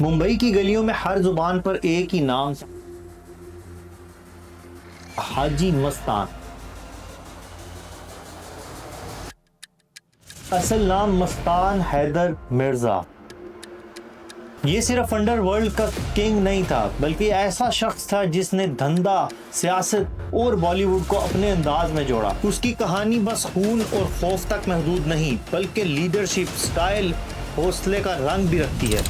मुंबई की गलियों में हर जुबान पर एक ही नाम, हाजी मस्तान। असल नाम मस्तान हैदर मिर्जा। ये सिर्फ अंडरवर्ल्ड का किंग नहीं था, बल्कि ऐसा शख्स था जिसने धंधा, सियासत और बॉलीवुड को अपने अंदाज में जोड़ा। उसकी कहानी बस खून और खौफ तक महदूद नहीं, बल्कि लीडरशिप, स्टाइल, हौसले का रंग भी रखती है।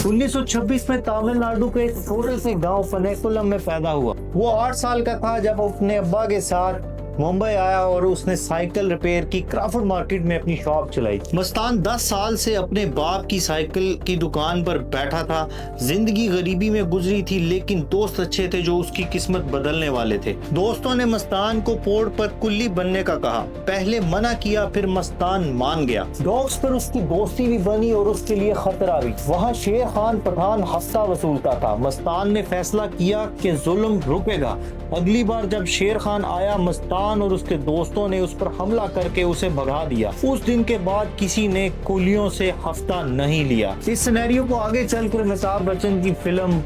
1926 में तमिलनाडु के एक छोटे से गांव पनेकुलम में पैदा हुआ। वो 8 साल का था जब अपने अब्बा के साथ मुंबई आया और उसने साइकिल रिपेयर की क्राफर्ड मार्केट में अपनी शॉप चलाई। मस्तान 10 साल से अपने बाप की साइकिल की दुकान पर बैठा था। जिंदगी गरीबी में गुजरी थी, लेकिन दोस्त अच्छे थे जो उसकी किस्मत बदलने वाले थे। दोस्तों ने मस्तान को पोर्ट पर कुल्ली बनने का कहा। पहले मना किया, फिर मस्तान मान गया। डॉग्स पर उसकी दोस्ती भी बनी और उसके लिए खतरा भी। वहाँ शेर खान पठान हफ्ता वसूलता था। मस्तान ने फैसला किया कि जुल्म रुकेगा। अगली बार जब शेर खान आया, मस्तान और उसके दोस्तों ने उस पर हमला करके उसे भगा दिया। उस दिन के बाद किसी ने कुलियों से हफ्ता नहीं लिया। इस सिनेरियो को आगे चलकर अमिताभ बच्चन की फिल्म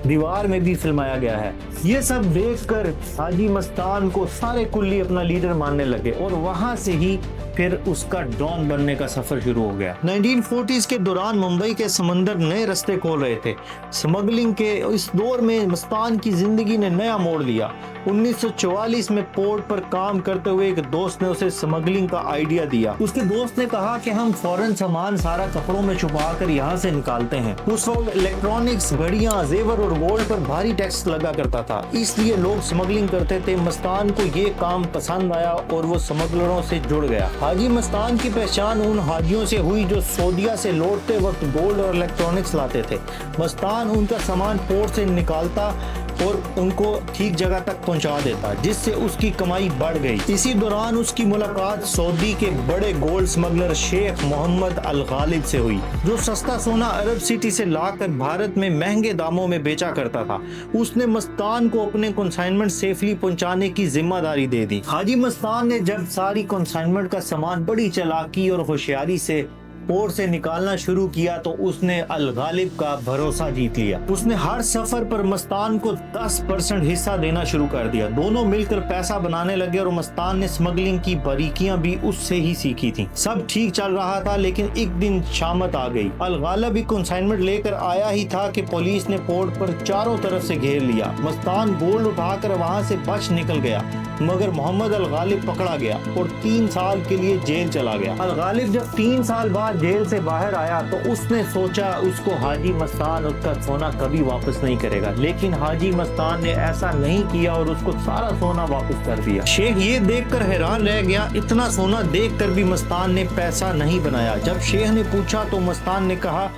दीवार में भी फिल्माया गया है। ये सब देखकर हाजी मस्तान को सारे कुल्ली अपना लीडर मानने लगे और वहां से ही फिर उसका डॉन बनने का सफर शुरू हो गया। 1940s के दौरान मुंबई के समंदर नए रास्ते खोल रहे थे। स्मगलिंग के इस दौर में मस्तान की जिंदगी ने नया मोड़ लिया। 1944 में पोर्ट पर काम करते हुए एक दोस्त ने उसे स्मगलिंग का आइडिया दिया। उसके दोस्त ने कहा कि हम फौरन सामान सारा कपड़ों में छुपा कर यहाँ से निकालते हैं। उस वक्त इलेक्ट्रॉनिक्स, घड़ियां, जेवर और गोल्ड पर भारी टैक्स लगा करता था, इसलिए लोग स्मगलिंग करते थे। मस्तान को ये काम पसंद आया और वो स्मगलरों से जुड़ गया। हाजी मस्तान की पहचान उन हाजियों से हुई जो सऊदीया से लौटते वक्त गोल्ड और इलेक्ट्रॉनिक्स लाते थे। मस्तान उनका सामान पोर्ट से निकालता और उनको ठीक जगह तक पहुंचा देता, जिससे उसकी कमाई बढ़ गई। इसी दौरान उसकी मुलाकात सऊदी के बड़े गोल्ड स्मगलर शेख मोहम्मद अल गालिब से हुई, जो सस्ता सोना अरब सिटी से लाकर भारत में महंगे दामों में बेचा करता था। उसने मस्तान को अपने कंसाइनमेंट सेफली पहुंचाने की जिम्मेदारी दे दी। हाजी मस्तान ने जब सारी कंसाइनमेंट का सामान बड़ी चालाकी और होशियारी से पोर्ट से निकालना शुरू किया तो उसने अल गालिब का भरोसा जीत लिया। उसने हर सफर पर मस्तान को 10% हिस्सा देना शुरू कर दिया। दोनों मिलकर पैसा बनाने लगे और मस्तान ने स्मगलिंग की बारीकियां भी उससे ही सीखी थी। सब ठीक चल रहा था, लेकिन एक दिन शामत आ गई। अल गालिब भी कंसाइनमेंट लेकर आया ही था कि पुलिस ने पोर्ट पर चारों तरफ से घेर लिया। मस्तान गोल्ड उठाकर वहां से बच निकल गया, मगर मोहम्मद अल गालिब पकड़ा गया और 3 साल के लिए जेल चला गया। अल गालिब जब 3 साल बाद जेल से बाहर आया तो उसने सोचा उसको हाजी मस्तान उसका सोना कभी वापस नहीं करेगा, लेकिन हाजी मस्तान ने ऐसा नहीं किया और उसको सारा सोना वापस कर दिया। शेख ये देखकर हैरान रह गया। इतना सोना देखकर भी मस्तान ने पैसा नहीं बनाया। जब शेख ने पूछा तो मस्तान ने कहा,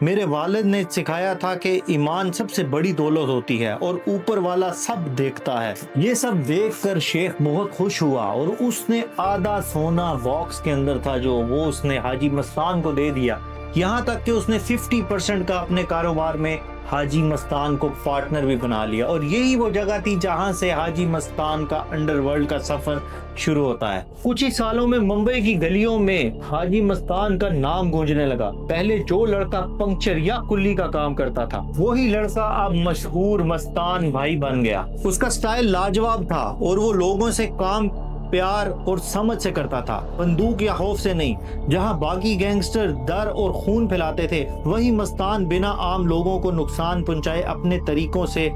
मेरे वालिद ने सिखाया था कि ईमान सबसे बड़ी दौलत होती है और ऊपर वाला सब देखता है। ये सब देखकर शेख बहुत खुश हुआ और उसने आधा सोना बॉक्स के अंदर था जो वो उसने हाजी मस्तान को दे दिया। यहाँ तक कि उसने 50% का अपने कारोबार में हाजी मस्तान को पार्टनर भी बना लिया। और यही वो जगह थी जहां से हाजी मस्तान का अंडरवर्ल्ड का सफर शुरू होता है। कुछ ही सालों में मुंबई की गलियों में हाजी मस्तान का नाम गूंजने लगा। पहले जो लड़का पंक्चर या कुल्ली का काम करता था, वही लड़का अब मशहूर मस्तान भाई बन गया। उसका स्टाइल लाजवाब था और वो लोगों से काम प्यार और समझ से करता था, बंदूक या खौफ से नहीं। जहां बाकी गैंगस्टर डर और खून फैलाते थे, वही मस्तान बिना आम लोगों को नुकसान पहुंचाए अपने तरीकों से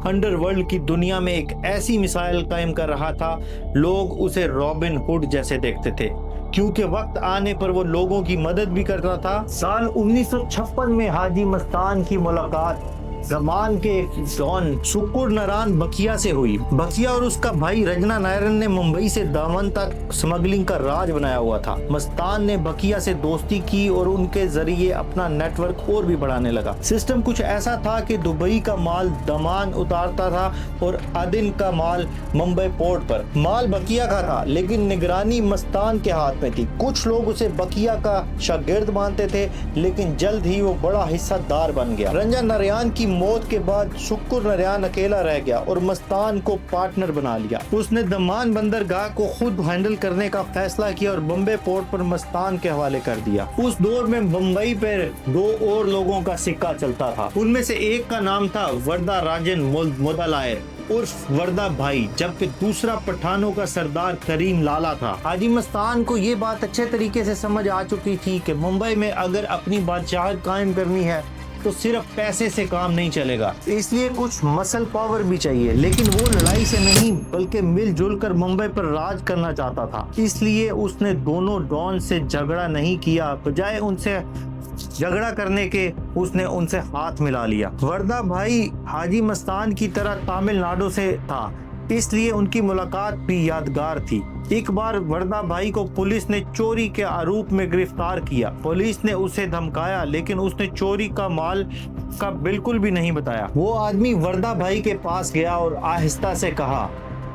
अंडरवर्ल्ड की दुनिया में एक ऐसी मिसाइल कायम कर रहा था। लोग उसे रॉबिन हुड जैसे देखते थे, क्योंकि वक्त आने पर वो लोगों की मदद भी करता था। साल 1956 में हाजी मस्तान की मुलाकात जमान के डॉन शुक्र नारायण बकिया से हुई। बकिया और उसका भाई रजना नायरन ने मुंबई से दामन तक स्मगलिंग का राज बनाया हुआ था। मस्तान ने बकिया से दोस्ती की और उनके जरिए अपना नेटवर्क और भी बढ़ाने लगा। सिस्टम कुछ ऐसा था कि दुबई का माल दामन उतारता था और अदन का माल मुंबई पोर्ट पर। माल बकिया का था, लेकिन निगरानी मस्तान के हाथ में थी। कुछ लोग उसे बकिया का शागिर्द मानते थे, लेकिन जल्द ही वो बड़ा हिस्सेदार बन गया। रंजन नारायण की मौत के बाद शुक्र नरियान अकेला रह गया और मस्तान को पार्टनर बना लिया। उसने दम्मान बंदरगाह को खुद हैंडल करने का फैसला किया और बम्बे पोर्ट पर मस्तान के हवाले कर दिया। उस दौर में बम्बई पर 2 और लोगों का सिक्का चलता था। उनमें से एक का नाम था वर्दा राजन मोदालायर उर्फ वर्दा भाई, जबकि दूसरा पठानों का सरदार करीम लाला था। हाजी मस्तान को ये बात अच्छे तरीके से समझ आ चुकी थी कि मुंबई में अगर अपनी बादशाहत कायम करनी है तो सिर्फ पैसे से काम नहीं चलेगा, इसलिए कुछ मसल पावर भी चाहिए। लेकिन वो लड़ाई से नहीं बल्कि मिलजुल कर मुंबई पर राज करना चाहता था। इसलिए उसने दोनों डॉन से झगड़ा नहीं किया, बजाय उनसे झगड़ा करने के उसने उनसे हाथ मिला लिया। वर्दा भाई हाजी मस्तान की तरह तमिलनाडु से था, इसलिए उनकी मुलाकात भी यादगार थी। एक बार वर्दा भाई को पुलिस ने चोरी के आरोप में गिरफ्तार किया। पुलिस ने उसे धमकाया, लेकिन उसने चोरी का माल का बिल्कुल भी नहीं बताया। वो आदमी वर्दा भाई के पास गया और आहिस्ता से कहा,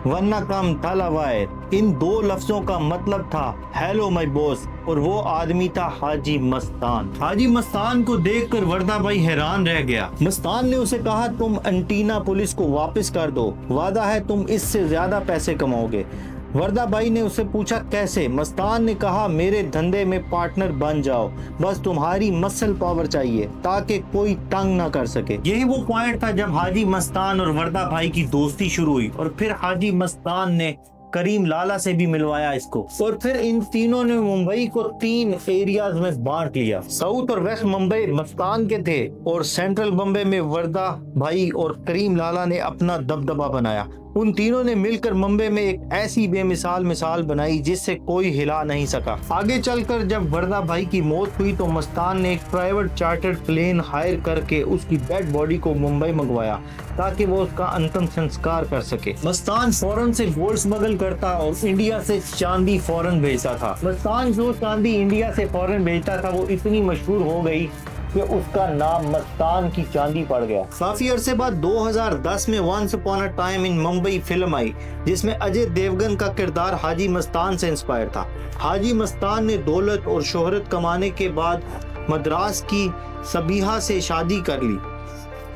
वन्ना कम थालावायर। इन 2 लफ्जों का मतलब था हेलो माय बॉस, और वो आदमी था हाजी मस्तान। हाजी मस्तान को देखकर वर्दा भाई हैरान रह गया। मस्तान ने उसे कहा, तुम अंटीना पुलिस को वापस कर दो, वादा है तुम इससे ज्यादा पैसे कमाओगे। वर्दा भाई ने उससे पूछा कैसे? मस्तान ने कहा, मेरे धंधे में पार्टनर बन जाओ, बस तुम्हारी मसल पावर चाहिए ताकि कोई तंग ना कर सके। यही वो पॉइंट था जब हाजी मस्तान और वर्दा भाई की दोस्ती शुरू हुई, और फिर हाजी मस्तान ने करीम लाला से भी मिलवाया इसको, और फिर इन तीनों ने मुंबई को 3 एरियाज में बांट लिया। साउथ और वेस्ट मुंबई मस्तान के थे और सेंट्रल बम्बे में वर्दा भाई और करीम लाला ने अपना दबदबा बनाया। उन तीनों ने मिलकर मुंबई में एक ऐसी मिसाल बनाई जिससे कोई हिला नहीं सका। आगे चलकर जब वर्दा भाई की मौत हुई तो मस्तान ने एक प्राइवेट चार्टर्ड प्लेन हायर करके उसकी डेड बॉडी को मुंबई मंगवाया ताकि वो उसका अंतिम संस्कार कर सके। मस्तान फौरन से गोल्ड स्मगल करता और इंडिया से चांदी फौरन भेजता था। मस्तान जो चांदी इंडिया से फौरन भेजता था वो इतनी मशहूर हो गई कि उसका नाम मस्तान की चांदी पड़ गया। काफी अरसे बाद 2010 में once upon a time in Mumbai film आई, जिसमें अजय देवगन का किरदार हाजी मस्तान से इंस्पायर था। हाजी मस्तान ने दौलत और शोहरत कमाने के बाद मद्रास की सबीहा से शादी कर ली,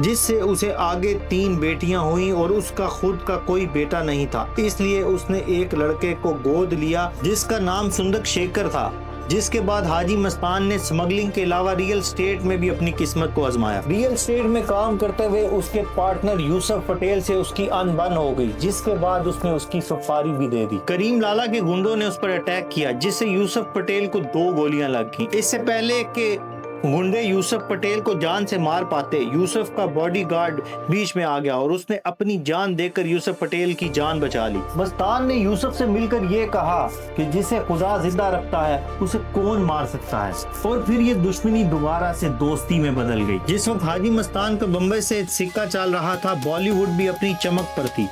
जिससे उसे आगे 3 बेटियां हुई और उसका खुद का कोई बेटा नहीं था। इसलिए उसने एक लड़के को गोद लिया जिसका नाम सुंदर शेखर था। जिसके बाद हाजी मस्तान ने स्मगलिंग के अलावा रियल स्टेट में भी अपनी किस्मत को आजमाया। रियल स्टेट में काम करते हुए उसके पार्टनर यूसुफ पटेल से उसकी अनबन हो गई, जिसके बाद उसने उसकी सुपारी भी दे दी। करीम लाला के गुंडों ने उस पर अटैक किया, जिससे यूसुफ पटेल को 2 गोलियां लग गईं। इससे पहले के गुंडे यूसुफ पटेल को जान से मार पाते, यूसुफ का बॉडीगार्ड बीच में आ गया और उसने अपनी जान देकर यूसुफ पटेल की जान बचा ली। मस्तान ने यूसुफ से मिलकर ये कहा कि जिसे खुदा जिंदा रखता है उसे कौन मार सकता है, और फिर ये दुश्मनी दोबारा से दोस्ती में बदल गई। जिस वक्त हाजी मस्तान का बम्बई से सिक्का चल रहा था, बॉलीवुड भी अपनी चमक पर थी।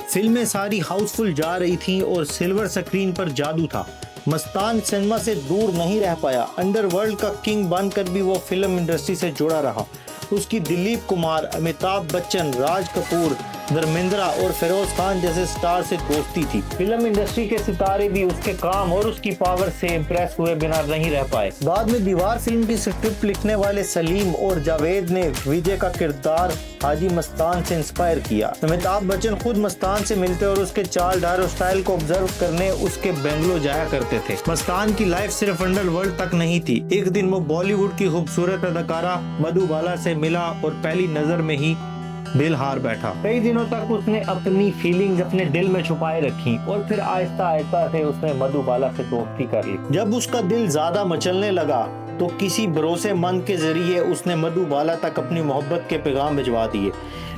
फिल्में सारी हाउसफुल जा रही थी और सिल्वर स्क्रीन पर जादू था। मस्तान सिनेमा से दूर नहीं रह पाया। अंडरवर्ल्ड का किंग बनकर भी वो फिल्म इंडस्ट्री से जुड़ा रहा। उसकी दिलीप कुमार, अमिताभ बच्चन, राज कपूर, धर्मेंद्र और फिरोज खान जैसे स्टार से दोस्ती थी। फिल्म इंडस्ट्री के सितारे भी उसके काम और उसकी पावर से इम्प्रेस हुए बिना नहीं रह पाए। बाद में दीवार फिल्म की स्क्रिप्ट लिखने वाले सलीम और जावेद ने विजय का किरदार हाजी मस्तान से इंस्पायर किया। अमिताभ बच्चन खुद मस्तान से मिलते और उसके चाल ढाल और स्टाइल को ऑब्जर्व करने उसके बेंगलो जाया करते थे। मस्तान की लाइफ सिर्फ अंडरवर्ल्ड तक नहीं थी। एक दिन वो बॉलीवुड की खूबसूरत अदाकारा मधुबाला से मिला और पहली नजर में ही दिल हार बैठा। कई दिनों तक उसने अपनी फीलिंग्स अपने दिल में छुपाए रखी और फिर आहिस्ता आहिस्ता से उसने मधुबाला से दोस्ती कर ली। जब उसका दिल ज्यादा मचलने लगा तो किसी भरोसेमंद के जरिए उसने मधुबाला तक अपनी मोहब्बत के पैगाम भिजवा दिए,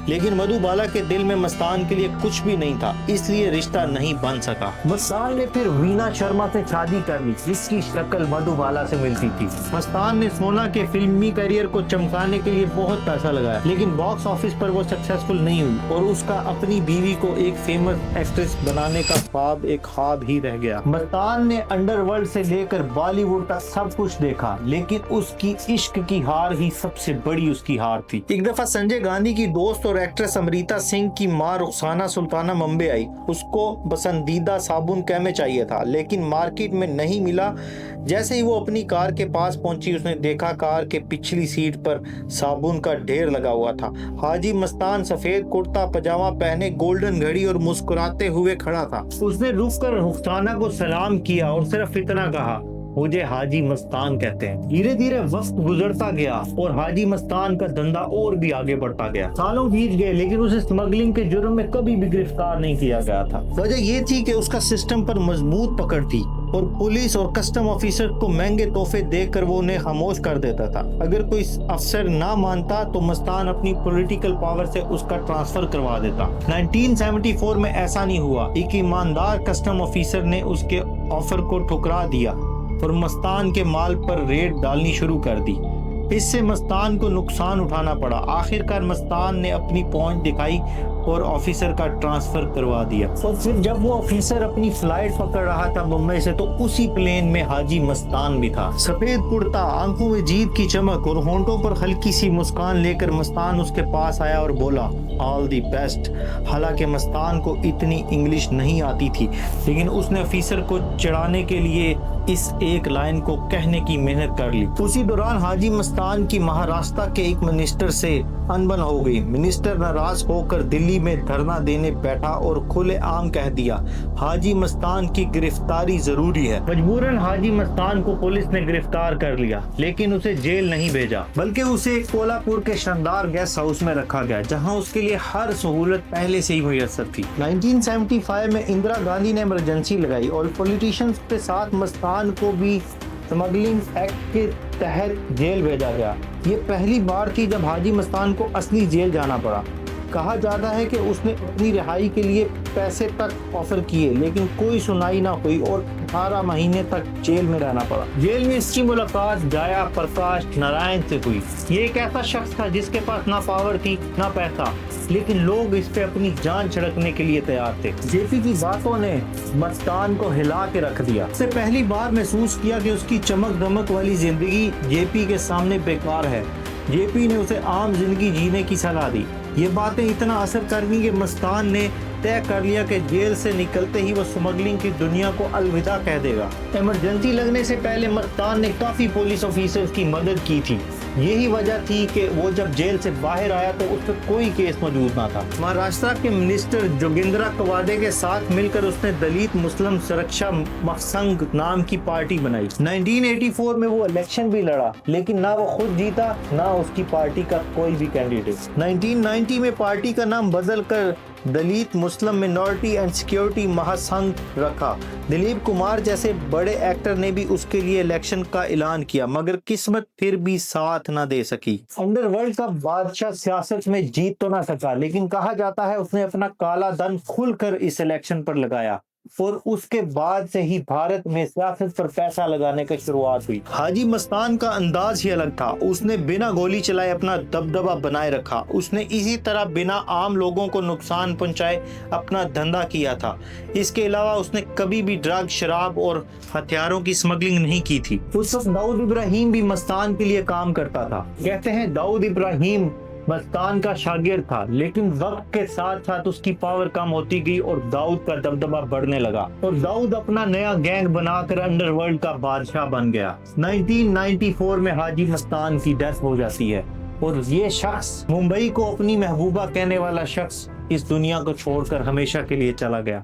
लेकिन मधुबाला के दिल में मस्तान के लिए कुछ भी नहीं था, इसलिए रिश्ता नहीं बन सका। मस्तान ने फिर वीना शर्मा से शादी कर ली, जिसकी शक्ल मधुबाला से मिलती थी। मस्तान ने सोना के फिल्मी करियर को चमकाने के लिए बहुत पैसा लगाया, लेकिन बॉक्स ऑफिस पर वो सक्सेसफुल नहीं हुई और उसका अपनी बीवी को एक फेमस एक्ट्रेस बनाने का ख्वाब एक ख्वाब ही रह गया। मस्तान ने अंडरवर्ल्ड से लेकर बॉलीवुड तक सब कुछ देखा, लेकिन उसकी इश्क की हार ही सबसे बड़ी उसकी हार थी। एक दफा संजय गांधी की दोस्त और और एक्ट्रेस अमृता सिंह की मां रुखसाना सुल्ताना मुंबई आई। उसको पसंदीदा साबुन कैमे चाहिए था, लेकिन मार्केट में नहीं मिला। जैसे ही वो अपनी कार के पास पहुंची, उसने देखा कार के पिछली सीट पर साबुन का ढेर लगा हुआ था। हाजी मस्तान सफेद कुर्ता पजामा पहने, गोल्डन घड़ी और मुस्कुराते हुए खड़ा था। उसने रुककर रुखसाना को सलाम किया और सिर्फ इतना कहा, मुझे हाजी मस्तान कहते हैं। धीरे धीरे वक्त गुजरता गया और हाजी मस्तान का धंधा और भी आगे बढ़ता गया। सालों बीत गए, लेकिन उसे स्मगलिंग के जुर्म में कभी भी गिरफ्तार नहीं किया गया था। वजह ये थी कि उसका सिस्टम पर मजबूत पकड़ थी और पुलिस और कस्टम ऑफिसर को महंगे तोहफे देकर वो उन्हें खामोश कर देता था। अगर कोई अफसर ना मानता तो मस्तान अपनी पॉलिटिकल पावर से उसका ट्रांसफर करवा देता। 1974 में ऐसा नहीं हुआ। एक ईमानदार कस्टम ऑफिसर ने उसके ऑफर को ठुकरा दिया और मस्तान के माल पर रेड डालनी शुरू कर दी। इससे मस्तान को नुकसान उठाना पड़ा। आखिरकार मस्तान ने अपनी पहुंच दिखाई और ऑफिसर का ट्रांसफर करवा दिया। और फिर जब वो ऑफिसर अपनी फ्लाइट पकड़ रहा था मुंबई से, तो उसी प्लेन में हाजी मस्तान भी था। सफेद कुर्ता, आंखों में जीत की चमक और होंठों पर हल्की सी मुस्कान लेकर मस्तान उसके पास आया और बोला, ऑल दी बेस्ट। हालांकि मस्तान को इतनी इंग्लिश नहीं आती थी, लेकिन उसने ऑफिसर को चिढ़ाने के लिए इस एक लाइन को कहने की मेहनत कर ली। उसी दौरान हाजी मस्तान की महाराष्ट्र के एक मिनिस्टर से अनबन हो गई। मिनिस्टर नाराज होकर दिल्ली में धरना देने बैठा और खुलेआम कह दिया, हाजी मस्तान की गिरफ्तारी जरूरी है। मजबूरन हाजी मस्तान को पुलिस ने गिरफ्तार कर लिया, लेकिन उसे जेल नहीं भेजा, बल्कि उसे कोल्हापुर के शानदार गेस्ट हाउस में रखा गया, जहां उसके लिए हर सहूलत पहले से ही मुयस्सर थी। 1975 में इंदिरा गांधी ने इमरजेंसी लगाई और पॉलिटिशियंस के साथ मस्तान को भी स्मगलिंग एक्ट के तहत जेल भेजा गया। ये पहली बार थी जब हाजी मस्तान को असली जेल जाना पड़ा। कहा जाता है कि उसने अपनी रिहाई के लिए पैसे तक ऑफर किए, लेकिन कोई सुनाई ना हुई और 18 महीने तक जेल में रहना पड़ा। जेल में इसकी मुलाकात जया प्रकाश नारायण से हुई। ये एक ऐसा शख्स था जिसके पास ना पावर थी ना पैसा, लेकिन लोग इस पे अपनी जान छिड़कने के लिए तैयार थे। जेपी की बातों ने मस्तान को हिला के रख दिया। उसने पहली बार महसूस किया कि उसकी चमक दमक वाली जिंदगी जेपी के सामने बेकार है। जेपी ने उसे आम जिंदगी जीने की सलाह दी। ये बातें इतना असर कर गई कि मस्तान ने तय कर लिया कि जेल से निकलते ही वो स्मगलिंग की दुनिया को अलविदा कह देगा। इमरजेंसी लगने से पहले मस्तान ने काफी पुलिस ऑफिसर्स की मदद की थी। यही वजह थी कि वो जब जेल से बाहर आया तो उस पर कोई केस मौजूद ना था। महाराष्ट्र के मिनिस्टर जोगिंद्रा कवादे के साथ मिलकर उसने दलित मुस्लिम सुरक्षा महासंघ नाम की पार्टी बनाई। 1984 में वो इलेक्शन भी लड़ा, लेकिन ना वो खुद जीता ना उसकी पार्टी का कोई भी कैंडिडेट। 1990 में पार्टी का नाम बदल कर दलित मुस्लिम मिनॉरिटी एंड सिक्योरिटी महासंघ रखा। दिलीप कुमार जैसे बड़े एक्टर ने भी उसके लिए इलेक्शन का ऐलान किया, मगर किस्मत फिर भी साथ न दे सकी। अंडरवर्ल्ड का बादशाह सियासत में जीत तो ना सका, लेकिन कहा जाता है उसने अपना काला धन खुलकर इस इलेक्शन पर लगाया और उसके बाद से ही भारत में सियासत पर पैसा लगाने की शुरुआत हुई। हाजी मस्तान का अंदाज ही अलग था। उसने बिना गोली चलाए अपना दबदबा बनाए रखा। उसने इसी तरह बिना आम लोगों को नुकसान पहुंचाए अपना धंधा किया था। इसके अलावा उसने कभी भी ड्रग, शराब और हथियारों की स्मगलिंग नहीं की थी। उस वक्त दाऊद इब्राहिम भी मस्तान के लिए काम करता था। कहते हैं दाऊद इब्राहिम मस्तान का शागिर्द था, लेकिन वक्त के साथ साथ उसकी पावर कम होती गई और दाऊद का दबदबा बढ़ने लगा और दाऊद अपना नया गैंग बनाकर अंडरवर्ल्ड का बादशाह बन गया। 1994 में हाजी मस्तान की डेथ हो जाती है और ये शख्स, मुंबई को अपनी महबूबा कहने वाला शख्स, इस दुनिया को छोड़कर हमेशा के लिए चला गया।